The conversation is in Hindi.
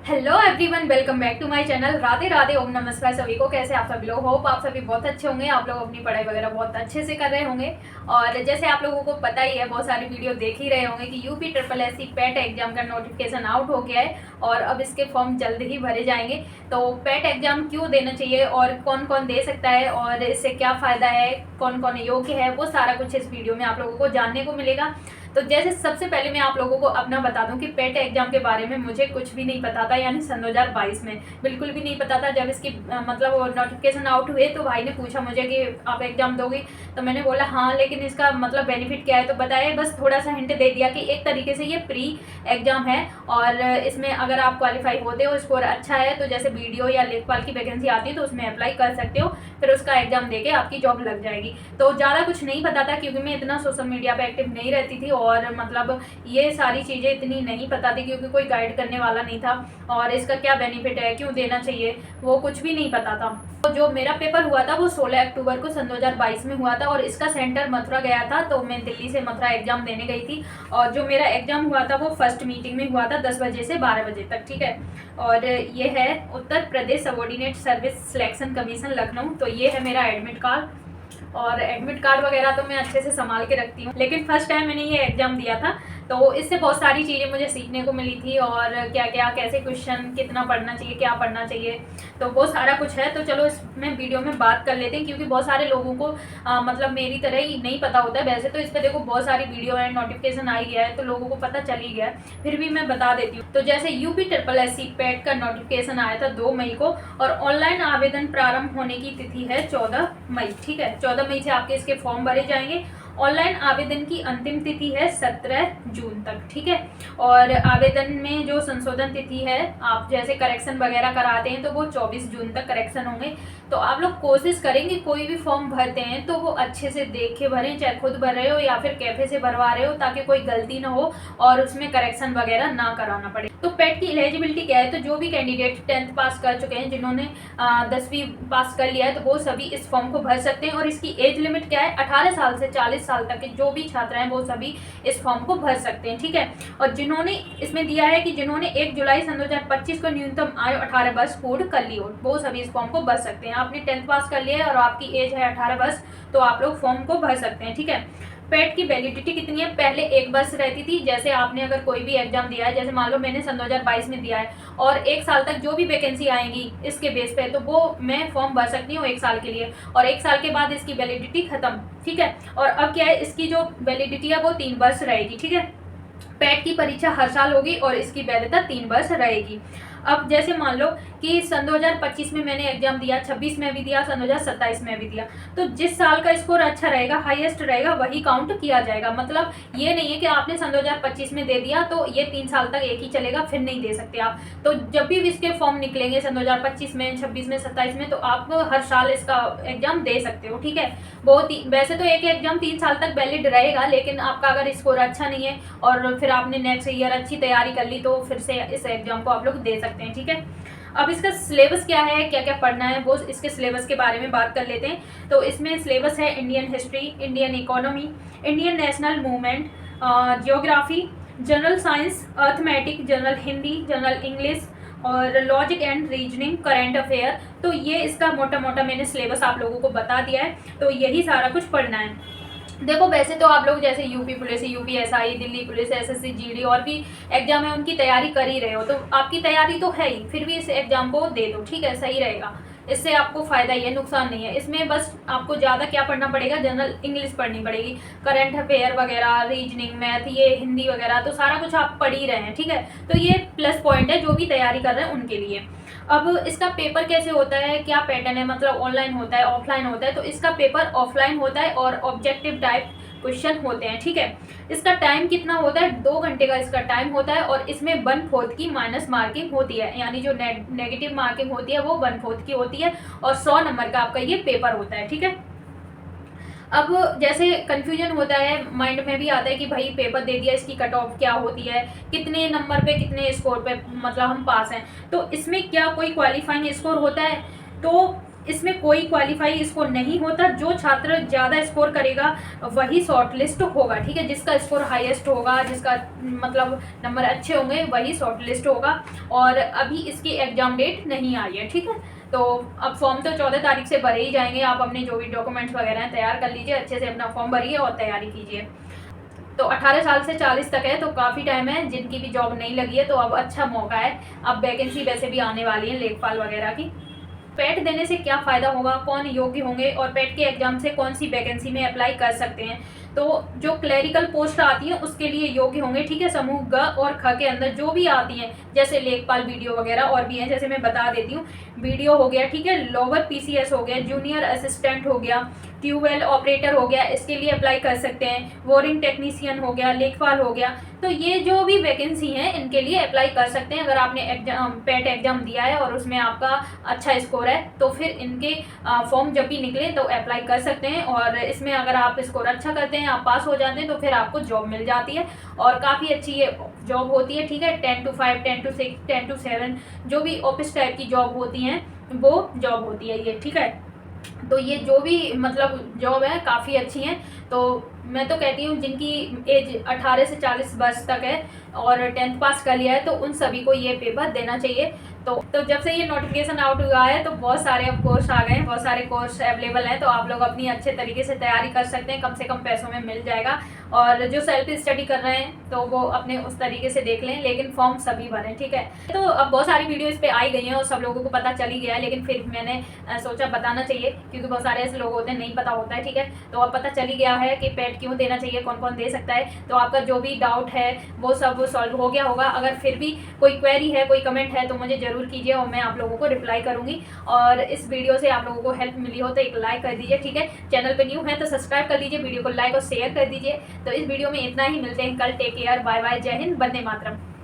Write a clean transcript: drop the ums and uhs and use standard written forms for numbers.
Hello everyone, welcome back to my channel. Radhe Radhe, Om नमस्कार सभी को। कैसे आप सभी लोग? होप आप सभी बहुत अच्छे होंगे। आप लोग अपनी पढ़ाई वगैरह बहुत अच्छे से कर रहे होंगे। और जैसे आप लोगों को पता ही है, बहुत सारी वीडियो देख ही रहे होंगे कि UP triple S C PET exam का नोटिफिकेशन आउट हो गया है और अब इसके फॉर्म जल्द ही भरे जाएंगे। तो पेट एग्जाम क्यों देना चाहिए और कौन कौन दे सकता है और इससे क्या फ़ायदा है, कौन कौन योग्य है, वो सारा कुछ इस वीडियो में आप लोगों को जानने को मिलेगा। तो जैसे सबसे पहले मैं आप लोगों को अपना बता दूं कि पेट एग्जाम के बारे में मुझे कुछ भी नहीं पता था, यानी सन 2022 में बिल्कुल भी नहीं पता था। जब इसकी मतलब नोटिफिकेशन आउट हुए तो भाई ने पूछा मुझे कि आप एग्जाम दोगे, तो मैंने बोला हाँ, लेकिन इसका मतलब बेनिफिट क्या है तो बताया। बस थोड़ा सा हिंट दे दिया कि एक तरीके से ये प्री एग्जाम है और इसमें अगर आप क्वालिफाई होते हो, स्कोर अच्छा है, तो जैसे बीडीओ या लेखपाल की वैकेंसी आती है तो उसमें अप्लाई कर सकते हो, फिर उसका एग्जाम देके आपकी जॉब लग जाएगी। तो ज़्यादा कुछ नहीं पता था क्योंकि मैं इतना सोशल मीडिया पे एक्टिव नहीं रहती थी और मतलब ये सारी चीज़ें इतनी नहीं पता थी क्योंकि कोई गाइड करने वाला नहीं था। और इसका क्या बेनिफिट है, क्यों देना चाहिए, वो कुछ भी नहीं पता था। तो जो मेरा पेपर हुआ था वो 16 अक्टूबर को सन 2022 में हुआ था और इसका सेंटर मथुरा गया था। तो मैं दिल्ली से मथुरा एग्जाम देने गई थी और जो मेरा एग्जाम हुआ था वो फर्स्ट मीटिंग में हुआ था 10 बजे से 12 बजे तक, ठीक है। और ये है Uttar Pradesh subordinate service selection commission Lucknow. तो ये है मेरा एडमिट कार्ड और एडमिट कार्ड वगैरह तो मैं अच्छे से संभाल के रखती हूँ, लेकिन फर्स्ट टाइम मैंने ये एग्जाम दिया था तो इससे बहुत सारी चीज़ें मुझे सीखने को मिली थी और क्या क्या कैसे क्वेश्चन, कितना पढ़ना चाहिए, क्या पढ़ना चाहिए, तो वो सारा कुछ है। तो चलो इसमें वीडियो में बात कर लेते हैं क्योंकि बहुत सारे लोगों को मतलब मेरी तरह ही नहीं पता होता है। वैसे तो इस पर देखो बहुत सारी वीडियो है, नोटिफिकेशन आ ही गया है तो लोगों को पता चल ही गया है, फिर भी मैं बता देती हूँ। तो जैसे यूपी ट्रिपल एस सी पेट का नोटिफिकेशन आया था 2 मई को और ऑनलाइन आवेदन प्रारंभ होने की तिथि है 14 मई, ठीक है। 14 मई से आपके इसके फॉर्म भरे जाएंगे। ऑनलाइन आवेदन की अंतिम तिथि है 17 जून तक, ठीक है। और आवेदन में जो संशोधन तिथि है, आप जैसे करेक्शन वगैरह कराते हैं तो वो 24 जून तक करेक्शन होंगे। तो आप लोग कोशिश करेंगे कोई भी फॉर्म भरते हैं तो वो अच्छे से देख के भरें, चाहे खुद भर रहे हो या फिर कैफे से भरवा रहे हो, ताकि कोई गलती ना हो और उसमें करेक्शन वगैरह ना कराना पड़े। तो पेट की एलिजिबिलिटी क्या है, तो जो भी कैंडिडेट 10th पास कर चुके हैं, जिन्होंने 10वीं पास कर लिया है, तो वो सभी इस फॉर्म को भर सकते हैं। और इसकी एज लिमिट क्या है, 18 साल से 40 साल तक के जो भी छात्र हैं वो सभी इस फॉर्म को भर सकते हैं, ठीक है। और जिन्होंने इसमें दिया है कि जिन्होंने 1 जुलाई सन 2025 को न्यूनतम आयु 18 वर्ष पूर्ण कर ली हो, वो सभी इस फॉर्म को भर सकते हैं। आपने 10th पास कर लिया है और आपकी एज है 18 वर्ष, तो आप लोग फॉर्म को भर सकते हैं, ठीक है। पेट की वैलिडिटी कितनी है, पहले 1 वर्ष रहती थी। जैसे आपने अगर कोई भी एग्जाम दिया है, जैसे मान लो मैंने सन 2022 में दिया है और 1 साल तक जो भी वैकेंसी आएंगी इसके बेस पे, तो वो मैं फॉर्म भर सकती हूँ 1 साल के लिए और 1 साल के बाद इसकी वैलिडिटी खत्म, ठीक है। और अब क्या है, इसकी जो वैलिडिटी है वो 3 वर्ष रहेगी, ठीक है। पेट की परीक्षा हर साल होगी और इसकी वैधता 3 वर्ष रहेगी। अब जैसे मान लो कि सन 2025 में मैंने एग्जाम दिया, 26 में भी दिया, सन 2027 में भी दिया, तो जिस साल का स्कोर अच्छा रहेगा, हाईएस्ट रहेगा, वही काउंट किया जाएगा। मतलब ये नहीं है कि आपने सन 2025 में दे दिया तो ये 3 साल तक एक ही चलेगा, फिर नहीं दे सकते आप। तो जब भी इसके फॉर्म निकलेंगे सन 2025 में, 26 में, 27 में, तो आप हर साल इसका एग्जाम दे सकते हो, ठीक है। बहुत ही वैसे तो एक एग्जाम 3 साल तक वैलिड रहेगा, लेकिन आपका अगर स्कोर अच्छा नहीं है और फिर आपने नेक्स्ट ईयर अच्छी तैयारी कर ली तो फिर से इस एग्जाम को आप लोग दे सकते हैं, ठीक है। अब इसका सिलेबस क्या है, क्या क्या पढ़ना है, वो इसके सिलेबस के बारे में बात कर लेते हैं। तो इसमें सिलेबस है Indian history, Indian economy, Indian national movement, geography, general science, arithmetic, general Hindi, general English और logic and reasoning, current affair. तो ये इसका मोटा मोटा मैंने सिलेबस आप लोगों को बता दिया है। तो यही सारा कुछ पढ़ना है। देखो वैसे तो आप लोग जैसे UP police, UPSI, Delhi police, SSC, GD और भी एग्जाम है उनकी तैयारी कर ही रहे हो, तो आपकी तैयारी तो है ही, फिर भी इस एग्जाम को दे दो, ठीक है, सही रहेगा। इससे आपको फायदा ही है, नुकसान नहीं है। इसमें बस आपको ज़्यादा क्या पढ़ना पड़ेगा, जनरल इंग्लिश पढ़नी पड़ेगी, करंट अफेयर वगैरह, रीजनिंग, मैथ, ये हिंदी वगैरह, तो सारा कुछ आप पढ़ ही रहे हैं, ठीक है। तो ये प्लस पॉइंट है जो भी तैयारी कर रहे हैं उनके लिए। अब इसका पेपर कैसे होता है, क्या पैटर्न है, मतलब ऑनलाइन होता है, ऑफलाइन होता है। तो इसका पेपर ऑफलाइन होता है और ऑब्जेक्टिव टाइप क्वेश्चन होते हैं, ठीक है। इसका टाइम कितना होता है, 2 घंटे का इसका टाइम होता है और इसमें 1/4 की माइनस मार्किंग होती है, यानी जो नेगेटिव मार्किंग होती है वो 1/4 की होती है और 100 नंबर का आपका ये पेपर होता है, ठीक है। अब जैसे कन्फ्यूजन होता है, माइंड में भी आता है कि भाई पेपर दे दिया, इसकी कट ऑफ क्या होती है, कितने नंबर पे, कितने स्कोर पे मतलब हम पास हैं। तो इसमें क्या कोई क्वालिफाइंग स्कोर होता है, तो इसमें कोई क्वालिफाई इसको नहीं होता। जो छात्र ज़्यादा स्कोर करेगा वही शॉर्ट लिस्ट होगा, ठीक है। जिसका स्कोर हाईएस्ट होगा, जिसका मतलब नंबर अच्छे होंगे, वही शॉर्ट लिस्ट होगा। और अभी इसकी एग्ज़ाम डेट नहीं आई है, ठीक है। तो अब फॉर्म तो 14 तारीख से भरे ही जाएंगे। आप अपने जो भी डॉक्यूमेंट्स वगैरह हैं तैयार कर लीजिए, अच्छे से अपना फॉर्म भरिए और तैयारी कीजिए। तो 18 साल से 40 तक है, तो काफ़ी टाइम है। जिनकी भी जॉब नहीं लगी है तो अब अच्छा मौका है। अब वैकेंसी वैसे भी आने वाली है लेखपाल वगैरह की। पेट देने से क्या फ़ायदा होगा, कौन योग्य होंगे और पेट के एग्जाम से कौन सी वैकेंसी में अप्लाई कर सकते हैं। तो जो क्लरिकल पोस्ट आती है उसके लिए योग्य होंगे, ठीक है। समूह ग और ख के अंदर जो भी आती हैं, जैसे लेखपाल, वीडियो वगैरह और भी हैं, जैसे मैं बता देती हूँ। वीडियो हो गया, ठीक है। लोअर पीसीएस हो गया, जूनियर असिस्टेंट हो गया, ट्यूबवेल ऑपरेटर हो गया, इसके लिए अप्लाई कर सकते हैं। बोरिंग टेक्नीशियन हो गया, लेखपाल हो गया। तो ये जो भी वैकेंसी हैं इनके लिए अप्लाई कर सकते हैं। अगर आपने पेट एग्जाम दिया है और उसमें आपका अच्छा स्कोर है तो फिर इनके फॉर्म जब भी निकले तो अप्लाई कर सकते हैं। और इसमें अगर आप स्कोर अच्छा करते हैं, आप पास हो जाते हैं, तो फिर आपको जॉब मिल जाती है और काफ़ी अच्छी ये जॉब होती है, ठीक है। 10 to 5, 10 to 6, 10 to 7 जो भी ऑफिस टाइप की जॉब होती हैं वो जॉब होती है ये, ठीक है। तो ये जो भी मतलब जॉब है काफ़ी अच्छी हैं। तो मैं तो कहती हूँ जिनकी एज 18 से 40 वर्ष तक है और 10th पास कर लिया है तो उन सभी को ये पेपर देना चाहिए। तो जब से ये नोटिफिकेशन आउट हुआ है तो बहुत सारे अब कोर्स आ गए हैं, बहुत सारे कोर्स अवेलेबल हैं। तो आप लोग अपनी अच्छे तरीके से तैयारी कर सकते हैं, कम से कम पैसों में मिल जाएगा। और जो सेल्फ स्टडी कर रहे हैं तो वो अपने उस तरीके से देख लें, लेकिन फॉर्म सभी भरें, ठीक है। तो अब बहुत सारी वीडियो इस पर आई गई हैं और सब लोगों को पता चल ही गया है, लेकिन फिर मैंने सोचा बताना चाहिए क्योंकि बहुत सारे ऐसे लोग होते हैं नहीं पता होता है, ठीक है। तो अब पता चल ही गया है कि पेट क्यों देना चाहिए, कौन कौन दे सकता है। तो आपका जो भी डाउट है वो सब सॉल्व हो गया होगा। अगर फिर भी कोई क्वेरी है, कोई कमेंट है तो मुझे ज़रूर कीजिए और मैं आप लोगों को रिप्लाई करूँगी। और इस वीडियो से आप लोगों को हेल्प मिली हो तो एक लाइक कर दीजिए, ठीक है। चैनल पर न्यू है तो सब्सक्राइब कर लीजिए, वीडियो को लाइक और शेयर कर दीजिए। तो इस वीडियो में इतना ही, मिलते हैं कल। टेक केयर, बाय बाय, जय हिंद, वंदे मातरम।